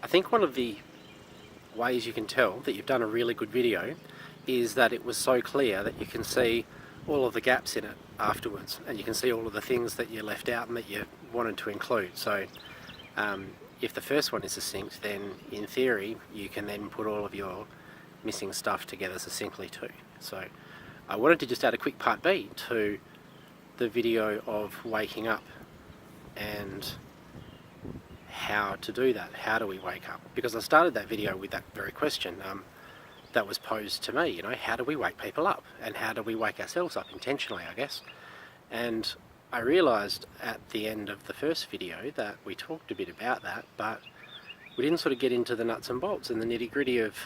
I think one of the ways you can tell that you've done a really good video is that it was so clear that you can see all of the gaps in it afterwards, and you can see all of the things that you left out and that you wanted to include. So if the first one is succinct, then in theory you can then put all of your missing stuff together succinctly too. So I wanted to just add a quick part B to the video of waking up and how to do that. How do we wake up? Because I started that video with that very question that was posed to me, you know, how do we wake people up? And how do we wake ourselves up intentionally, I guess? And I realised at the end of the first video that we talked a bit about that, but we didn't sort of get into the nuts and bolts and the nitty gritty of,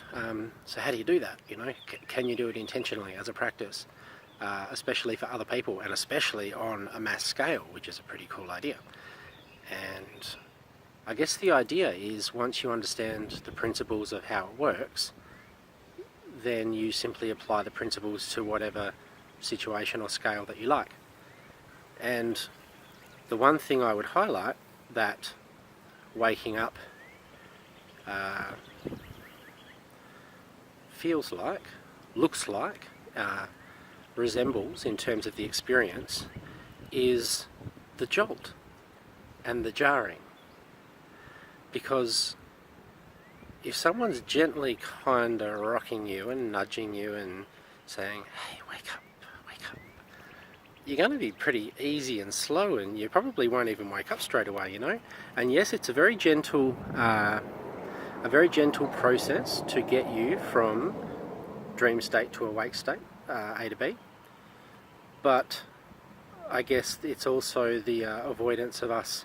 so how do you do that? You know, can you do it intentionally as a practice, especially for other people and especially on a mass scale, which is a pretty cool idea. And I guess the idea is once you understand the principles of how it works, then you simply apply the principles to whatever situation or scale that you like. And the one thing I would highlight that waking up feels like, looks like, resembles in terms of the experience is the jolt and the jarring. Because if someone's gently kind of rocking you and nudging you and saying, hey, wake up, you're going to be pretty easy and slow, and you probably won't even wake up straight away, you know. And yes, it's a very gentle process to get you from dream state to awake state, A to B. But I guess it's also the avoidance of us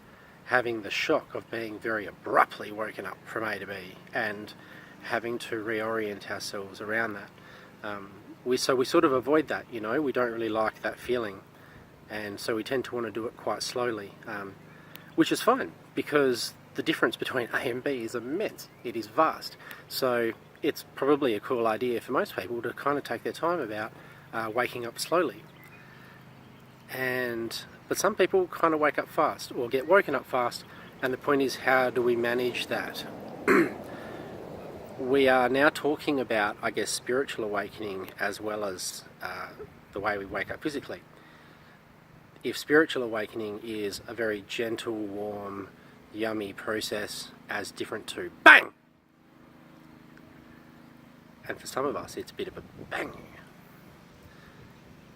having the shock of being very abruptly woken up from A to B and having to reorient ourselves around that. We sort of avoid that, you know. We don't really like that feeling, and so we tend to want to do it quite slowly, which is fine because the difference between A and B is immense. It is vast. So it's probably a cool idea for most people to kind of take their time about waking up slowly. But some people kind of wake up fast or get woken up fast, and the point is, how do we manage that? We are now talking about, I guess, spiritual awakening as well as the way we wake up physically. If spiritual awakening is a very gentle, warm, yummy process as different to bang, and for some of us it's a bit of a bang,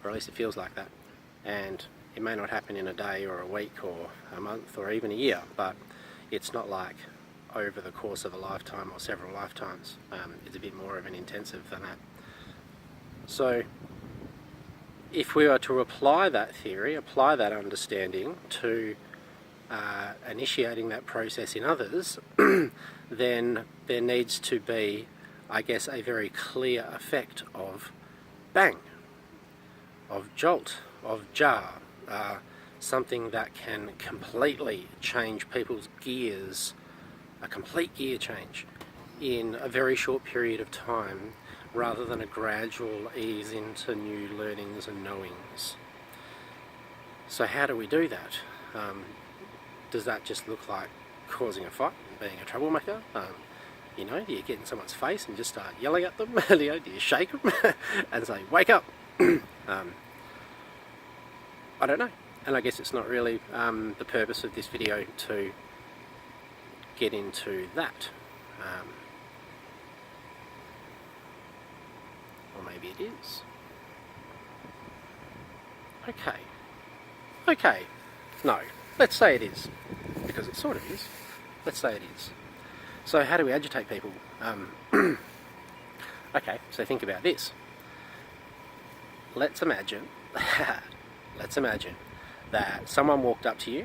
or at least it feels like that, and it may not happen in a day or a week or a month or even a year, but it's not like over the course of a lifetime or several lifetimes. It's a bit more of an intensive than that. So if we are to apply that theory, apply that understanding to initiating that process in others, then there needs to be, I guess, a very clear effect of bang, of jolt, of jar, something that can completely change people's gears, a complete gear change in a very short period of time, rather than a gradual ease into new learnings and knowings. So how do we do that? Does that just look like causing a fight, being a troublemaker? You know, do you get in someone's face and just start yelling at them? Do you shake them and say, wake up? I don't know. And I guess it's not really the purpose of this video to get into that. Or maybe it is. Okay. No, let's say it is. Because it sort of is. Let's say it is. So how do we agitate people? Okay, so think about this. Let's imagine that someone walked up to you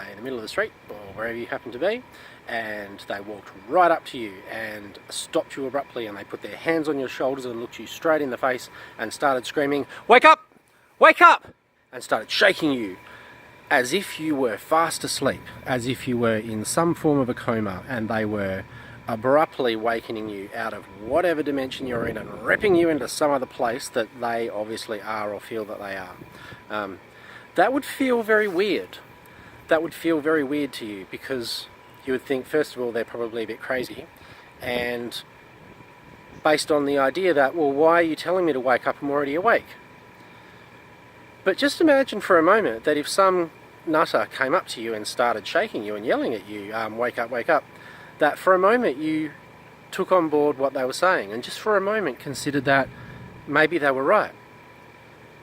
in the middle of the street or wherever you happen to be, and they walked right up to you and stopped you abruptly, and they put their hands on your shoulders and looked you straight in the face and started screaming, wake up! Wake up! And started shaking you as if you were fast asleep, as if you were in some form of a coma, and they were abruptly awakening you out of whatever dimension you're in and ripping you into some other place that they obviously are or feel that they are. That would feel very weird. That would feel very weird to you, because you would think, first of all, they're probably a bit crazy, and based on the idea that, well, why are you telling me to wake up? I'm already awake. But just imagine for a moment that if some nutter came up to you and started shaking you and yelling at you, wake up, that for a moment you took on board what they were saying, and just for a moment considered that maybe they were right.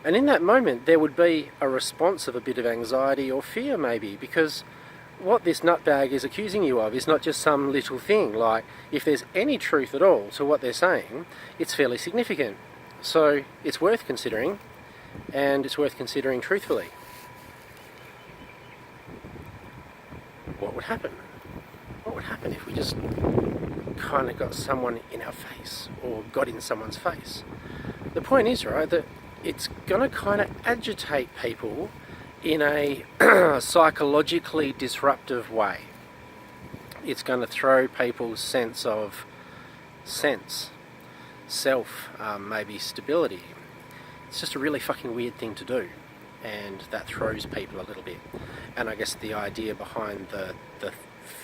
And in that moment there would be a response of a bit of anxiety or fear maybe, because what this nutbag is accusing you of is not just some little thing. Like, if there's any truth at all to what they're saying, it's fairly significant. So it's worth considering, and it's worth considering truthfully. What would happen? What would happen if we just kind of got someone in our face, or got in someone's face? The point is, right, that it's going to kind of agitate people in a psychologically disruptive way. It's going to throw people's sense of self, maybe stability. It's just a really fucking weird thing to do, and that throws people a little bit. And I guess the idea behind the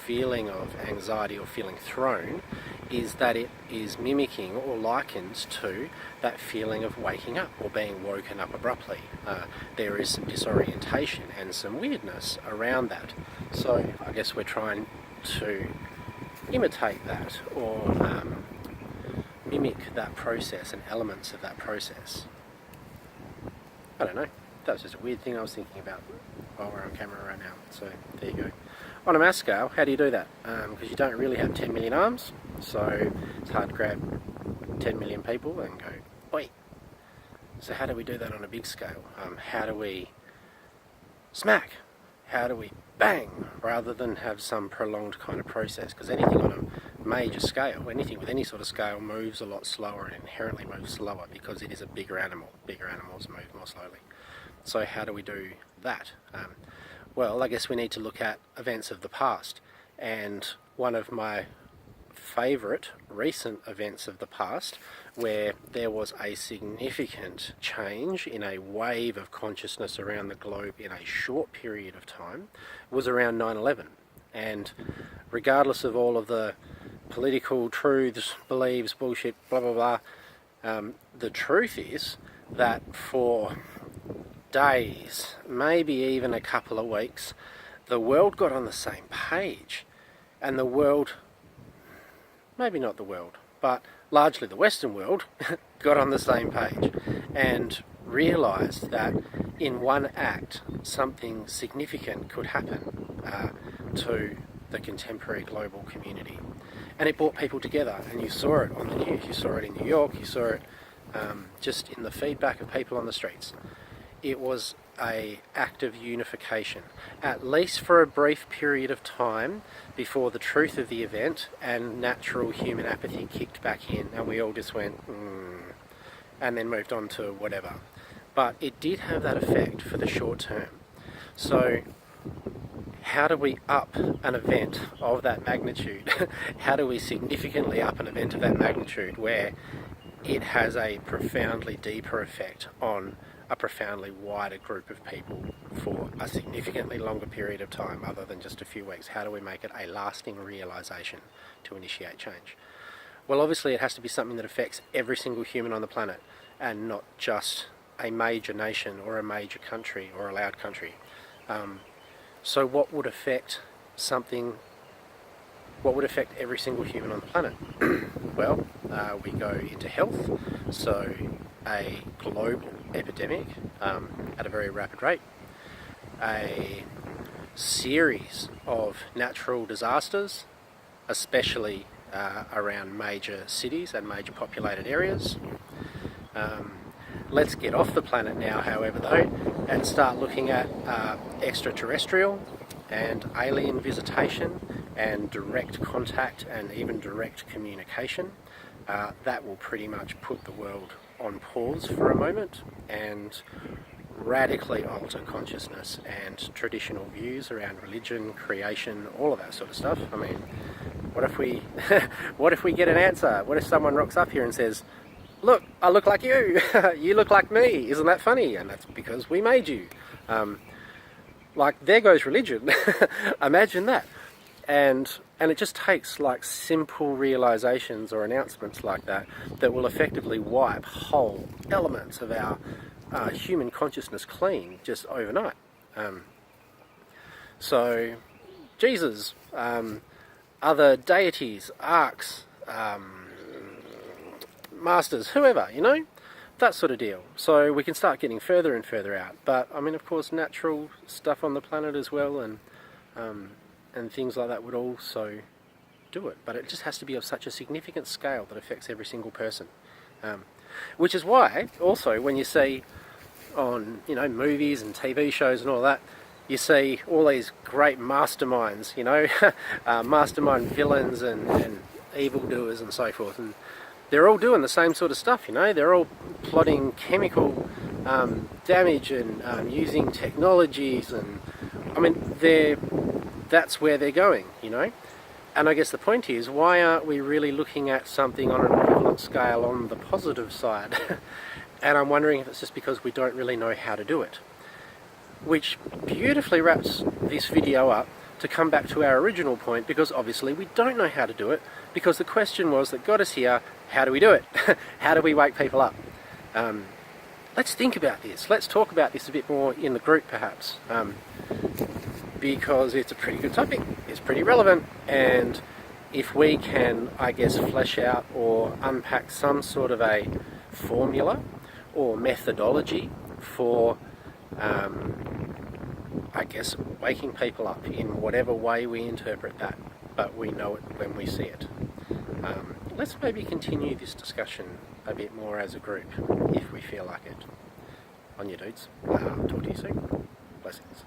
feeling of anxiety or feeling thrown is that it is mimicking or likened to that feeling of waking up or being woken up abruptly. There is some disorientation and some weirdness around that. So I guess we're trying to imitate that, or mimic that process and elements of that process. I don't know. That was just a weird thing I was thinking about while we're on camera right now. So there you go. On a mass scale, how do you do that? Because you don't really have 10 million arms, so it's hard to grab 10 million people and go, oi. So how do we do that on a big scale? How do we smack? How do we bang? Rather than have some prolonged kind of process. Because anything on a major scale, anything with any sort of scale, moves a lot slower and inherently moves slower because it is a bigger animal. Bigger animals move more slowly. So how do we do that? Well, I guess we need to look at events of the past, and one of my favourite recent events of the past where there was a significant change in a wave of consciousness around the globe in a short period of time was around 9/11. And regardless of all of the political truths, beliefs, bullshit, blah blah blah, the truth is that for days, maybe even a couple of weeks, the world got on the same page, and the world, maybe not the world, but largely the Western world, got on the same page and realised that in one act something significant could happen to the contemporary global community. And it brought people together, and you saw it on the news, you saw it in New York, you saw it just in the feedback of people on the streets. It was an act of unification, at least for a brief period of time before the truth of the event and natural human apathy kicked back in, and we all just went, and then moved on to whatever. But it did have that effect for the short term. So how do we up an event of that magnitude? How do we significantly up an event of that magnitude where it has a profoundly deeper effect on a profoundly wider group of people for a significantly longer period of time other than just a few weeks? How do we make it a lasting realisation to initiate change? Well, obviously it has to be something that affects every single human on the planet, and not just a major nation or a major country or a loud country. So what would affect every single human on the planet? Well, we go into health, so a global epidemic at a very rapid rate, a series of natural disasters, especially around major cities and major populated areas. Let's get off the planet now, however, though, and start looking at extraterrestrial and alien visitation and direct contact and even direct communication. That will pretty much put the world on pause for a moment and radically alter consciousness and traditional views around religion, creation, all of that sort of stuff. I mean, what if we get an answer? What if someone rocks up here and says, look, I look like you, you look like me, isn't that funny? And that's because we made you. Like, there goes religion. Imagine that. And it just takes like simple realizations or announcements like that that will effectively wipe whole elements of our human consciousness clean just overnight. So Jesus, other deities, arcs, masters, whoever, you know, that sort of deal. So we can start getting further and further out. But I mean, of course, natural stuff on the planet as well, and things like that would also do it. But it just has to be of such a significant scale that affects every single person. Which is why, also, when you see on, you know, movies and TV shows and all that, you see all these great masterminds, you know, mastermind villains and evildoers and so forth, and they're all doing the same sort of stuff, you know. They're all plotting chemical damage and using technologies, and I mean, that's where they're going, you know. And I guess the point is, why aren't we really looking at something on an equivalent scale on the positive side? And I'm wondering if it's just because we don't really know how to do it. Which beautifully wraps this video up to come back to our original point, because obviously we don't know how to do it, because the question was that got us here, how do we do it? How do we wake people up? Let's think about this. Let's talk about this a bit more in the group, perhaps, because it's a pretty good topic. It's pretty relevant, and if we can, I guess, flesh out or unpack some sort of a formula or methodology for I guess waking people up in whatever way we interpret that, but we know it when we see it. Let's maybe continue this discussion a bit more as a group, if we feel like it. On your dudes. Talk to you soon. Blessings.